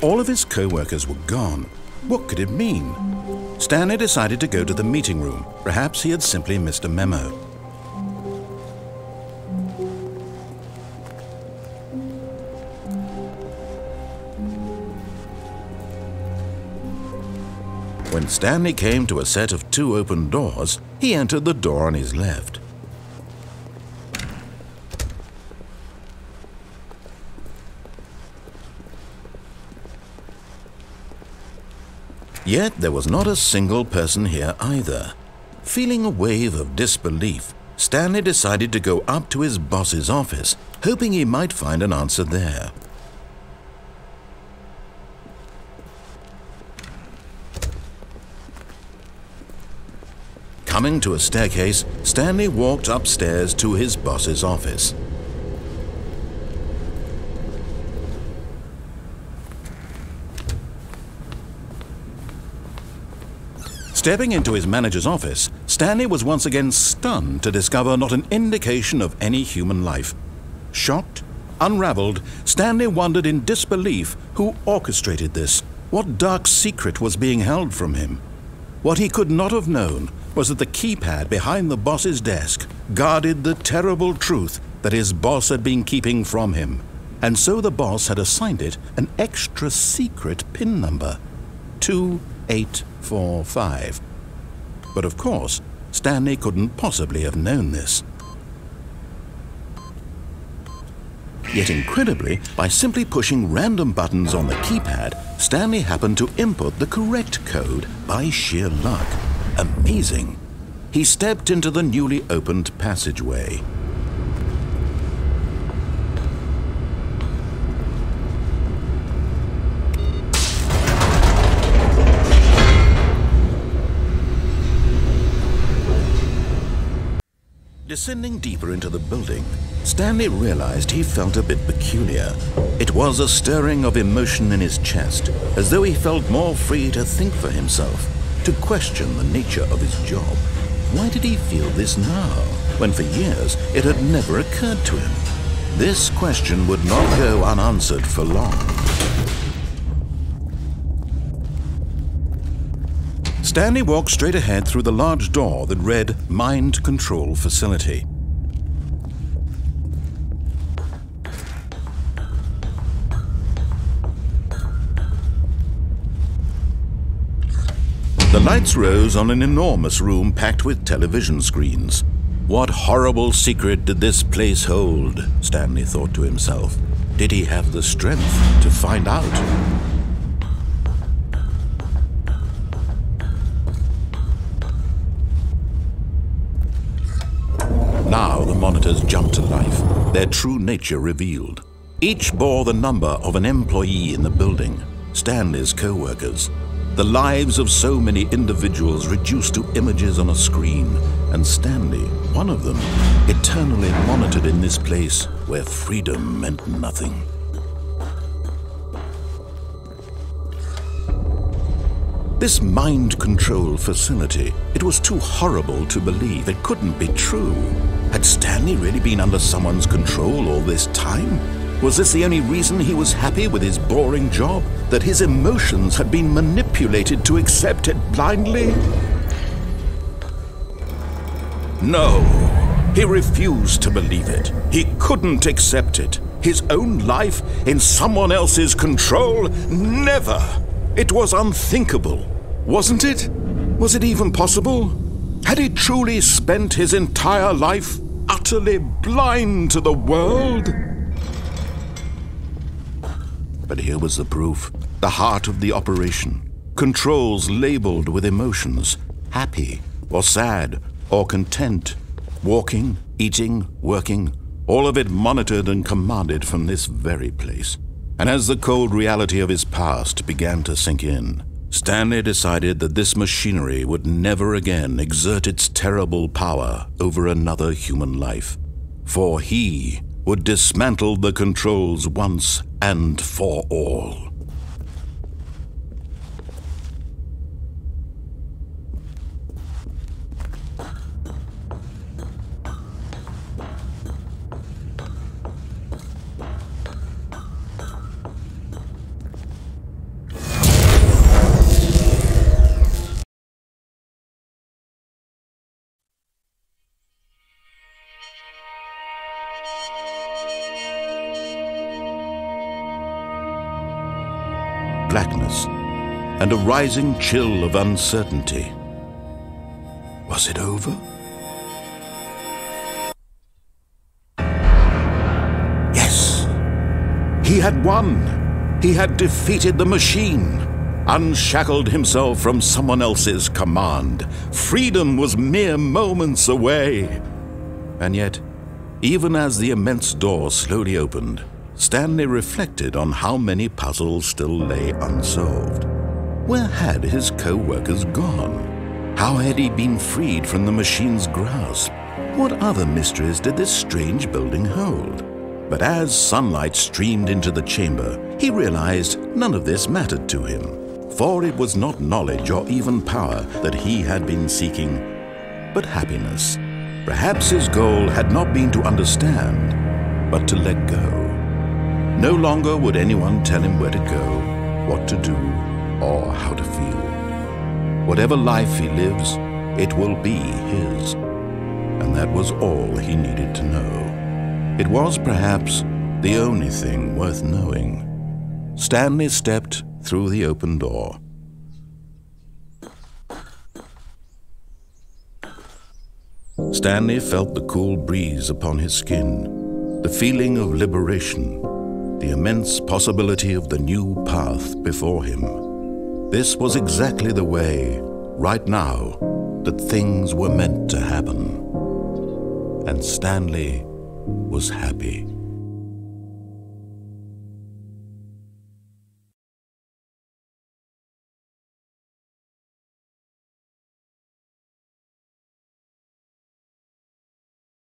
All of his co-workers were gone. What could it mean? Stanley decided to go to the meeting room. Perhaps he had simply missed a memo. When Stanley came to a set of 2 open doors, he entered the door on his left. Yet there was not a single person here either. Feeling a wave of disbelief, Stanley decided to go up to his boss's office, hoping he might find an answer there. Coming to a staircase, Stanley walked upstairs to his boss's office. Stepping into his manager's office, Stanley was once again stunned to discover not an indication of any human life. Shocked, unraveled, Stanley wondered in disbelief who orchestrated this. What dark secret was being held from him? What he could not have known was that the keypad behind the boss's desk guarded the terrible truth that his boss had been keeping from him, and so the boss had assigned it an extra secret PIN number, 2845. But of course, Stanley couldn't possibly have known this. Yet incredibly, by simply pushing random buttons on the keypad, Stanley happened to input the correct code by sheer luck. Amazing. He stepped into the newly opened passageway. Descending deeper into the building, Stanley realized he felt a bit peculiar. It was a stirring of emotion in his chest, as though he felt more free to think for himself, to question the nature of his job. Why did he feel this now, when for years it had never occurred to him? This question would not go unanswered for long. Stanley walked straight ahead through the large door that read Mind Control Facility. The lights rose on an enormous room packed with television screens. What horrible secret did this place hold? Stanley thought to himself. Did he have the strength to find out? Now the monitors jumped to life, their true nature revealed. Each bore the number of an employee in the building, Stanley's co-workers. The lives of so many individuals reduced to images on a screen, and Stanley, one of them, eternally monitored in this place where freedom meant nothing. This mind control facility, it was too horrible to believe. It couldn't be true. Had Stanley really been under someone's control all this time? Was this the only reason he was happy with his boring job? That his emotions had been manipulated to accept it blindly? No, he refused to believe it. He couldn't accept it. His own life in someone else's control? Never! It was unthinkable, wasn't it? Was it even possible? Had he truly spent his entire life utterly blind to the world? But here was the proof, the heart of the operation. Controls labeled with emotions, happy or sad or content, walking, eating, working, all of it monitored and commanded from this very place. And as the cold reality of his past began to sink in, Stanley decided that this machinery would never again exert its terrible power over another human life, for he would dismantle the controls once and for all. blackness and a rising chill of uncertainty. Was it over? Yes! He had won! He had defeated the machine, unshackled himself from someone else's command. Freedom was mere moments away. And yet, even as the immense door slowly opened, Stanley reflected on how many puzzles still lay unsolved. Where had his co-workers gone? How had he been freed from the machine's grasp? What other mysteries did this strange building hold? But as sunlight streamed into the chamber, he realized none of this mattered to him, for it was not knowledge or even power that he had been seeking, but happiness. Perhaps his goal had not been to understand, but to let go. No longer would anyone tell him where to go, what to do, or how to feel. Whatever life he lives, it will be his. And that was all he needed to know. It was perhaps the only thing worth knowing. Stanley stepped through the open door. Stanley felt the cool breeze upon his skin, the feeling of liberation, the immense possibility of the new path before him. This was exactly the way, right now, that things were meant to happen. And Stanley was happy.